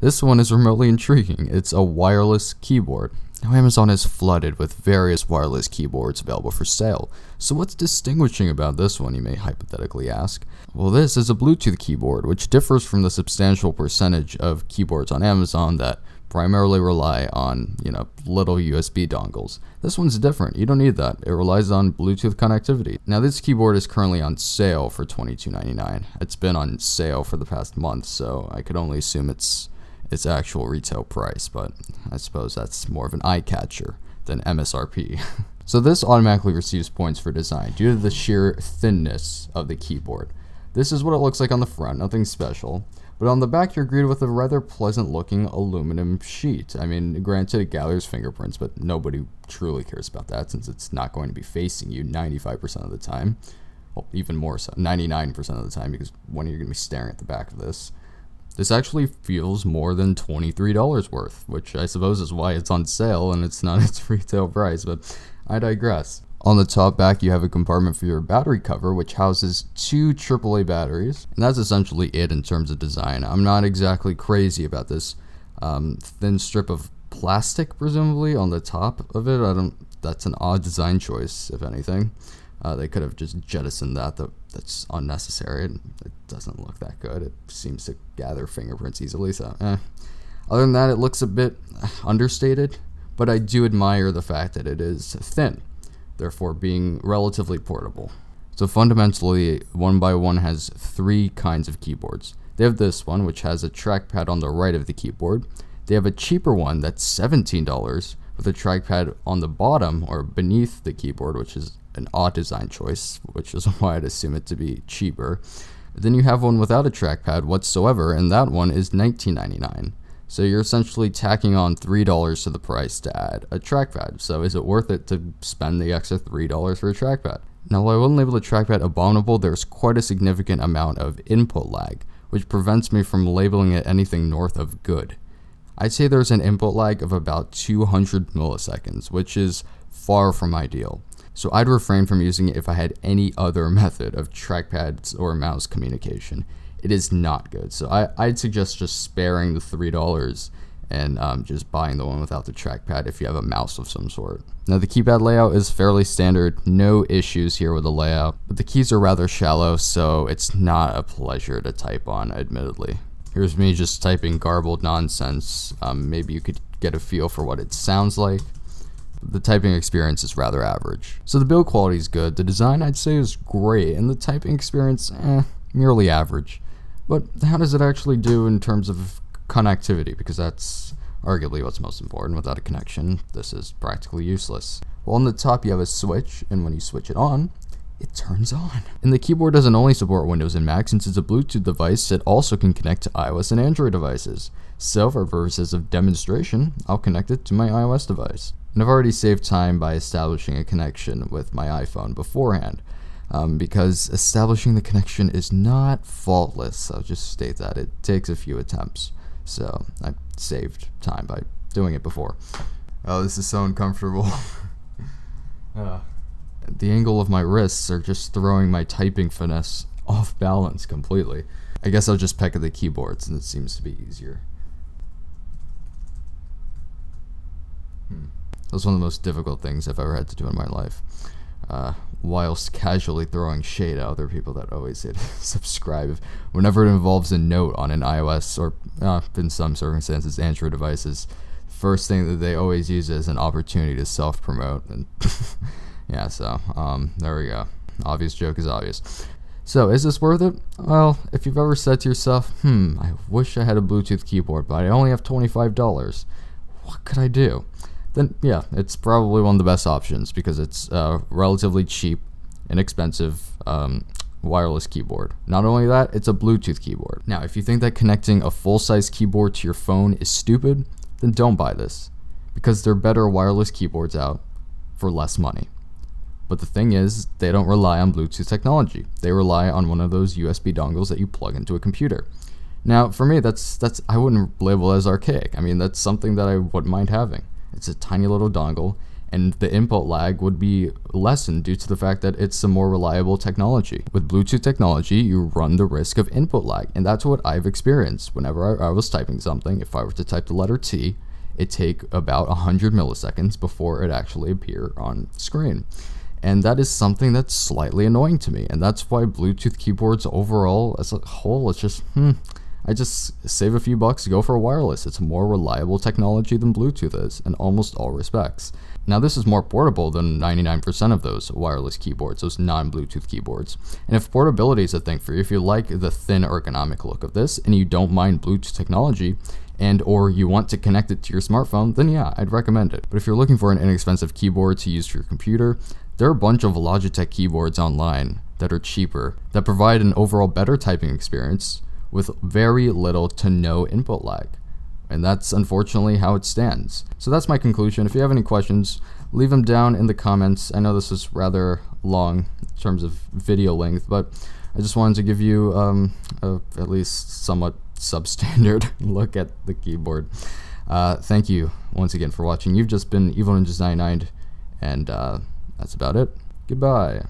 This one is remotely intriguing. It's a wireless keyboard. Now, Amazon is flooded with various wireless keyboards available for sale. So what's distinguishing about this one, you may hypothetically ask? Well, this is a Bluetooth keyboard, which differs from the substantial percentage of keyboards on Amazon that primarily rely on, little USB dongles. This one's different. You don't need that. It relies on Bluetooth connectivity. Now, this keyboard is currently on sale for $22.99. It's been on sale for the past month, so I could only assume its actual retail price, but I suppose that's more of an eye catcher than MSRP. So this automatically receives points for design due to the sheer thinness of the keyboard. This is what it looks like on the front, nothing special. But on the back, you're greeted with a rather pleasant-looking aluminum sheet. I mean, granted, it gathers fingerprints, but nobody truly cares about that since it's not going to be facing you 95% of the time. Well, even more so, 99% of the time, because when you're going to be staring at the back of this. This actually feels more than $23 worth, which I suppose is why it's on sale and it's not its retail price, but I digress. On the top back, you have a compartment for your battery cover, which houses 2 AAA batteries, and that's essentially it in terms of design. I'm not exactly crazy about this thin strip of plastic, presumably, on the top of it. That's an odd design choice, if anything. They could have just jettisoned that. That's unnecessary. It doesn't look that good. It seems to gather fingerprints easily, so Other than that, it looks a bit understated, but I do admire the fact that it is thin, therefore being relatively portable. So fundamentally, 1byone has 3 kinds of keyboards. They have this one, which has a trackpad on the right of the keyboard. They have a cheaper one that's $17 with a trackpad on the bottom or beneath the keyboard, which is an odd design choice, which is why I'd assume it to be cheaper. Then you have one without a trackpad whatsoever, and that one is $19.99. So you're essentially tacking on $3 to the price to add a trackpad. So is it worth it to spend the extra $3 for a trackpad? Now, while I wouldn't label the trackpad abominable, there's quite a significant amount of input lag, which prevents me from labeling it anything north of good. I'd say there's an input lag of about 200 milliseconds, which is far from ideal. So I'd refrain from using it if I had any other method of trackpads or mouse communication. It is not good. So I'd suggest just sparing the $3 and just buying the one without the trackpad if you have a mouse of some sort. Now, the keypad layout is fairly standard. No issues here with the layout, but the keys are rather shallow, so it's not a pleasure to type on, admittedly. Here's me just typing garbled nonsense. Maybe you could get a feel for what it sounds like. The typing experience is rather average. So the build quality is good. The design, I'd say, is great, and the typing experience, merely average. But how does it actually do in terms of connectivity? Because that's arguably what's most important. Without a connection, this is practically useless. Well, on the top, you have a switch, and when you switch it on, it turns on. And the keyboard doesn't only support Windows and Mac. Since it's a Bluetooth device, it also can connect to iOS and Android devices. So for purposes of demonstration, I'll connect it to my iOS device. And I've already saved time by establishing a connection with my iPhone beforehand, because establishing the connection is not faultless. I'll just state that. It takes a few attempts. So I saved time by doing it before. Oh, this is so uncomfortable. The angle of my wrists are just throwing my typing finesse off balance completely. I guess I'll just peck at the keyboard since it seems to be easier. That was one of the most difficult things I've ever had to do in my life. Whilst casually throwing shade at other people that always hit subscribe whenever it involves a note on an iOS or, in some circumstances, Android devices. First thing that they always use is an opportunity to self-promote. And yeah, so there we go. Obvious joke is obvious. So, is this worth it? Well, if you've ever said to yourself, I wish I had a Bluetooth keyboard, but I only have $25. What could I do? Then yeah, it's probably one of the best options because it's relatively cheap, inexpensive wireless keyboard. Not only that, it's a Bluetooth keyboard. Now, if you think that connecting a full-size keyboard to your phone is stupid, then don't buy this, because there are better wireless keyboards out for less money. But the thing is, they don't rely on Bluetooth technology. They rely on one of those USB dongles that you plug into a computer. Now, for me, that's I wouldn't label it as archaic. I mean, that's something that I wouldn't mind having. It's a tiny little dongle, and the input lag would be lessened due to the fact that it's a more reliable technology. With Bluetooth technology, you run the risk of input lag, and that's what I've experienced. Whenever I was typing something, if I were to type the letter T, it'd take about 100 milliseconds before it actually appear on screen. And that is something that's slightly annoying to me, and that's why Bluetooth keyboards overall as a whole, it's just, I just save a few bucks to go for a wireless. It's a more reliable technology than Bluetooth is in almost all respects. Now this is more portable than 99% of those wireless keyboards, those non-Bluetooth keyboards. And if portability is a thing for you, if you like the thin ergonomic look of this and you don't mind Bluetooth technology, and or you want to connect it to your smartphone, then yeah, I'd recommend it. But if you're looking for an inexpensive keyboard to use for your computer, there are a bunch of Logitech keyboards online that are cheaper, that provide an overall better typing experience with very little to no input lag. And that's unfortunately how it stands. So that's my conclusion. If you have any questions, leave them down in the comments. I know this is rather long in terms of video length, but I just wanted to give you at least somewhat substandard look at the keyboard. Thank you once again for watching. You've just been 1byone, and that's about it. Goodbye.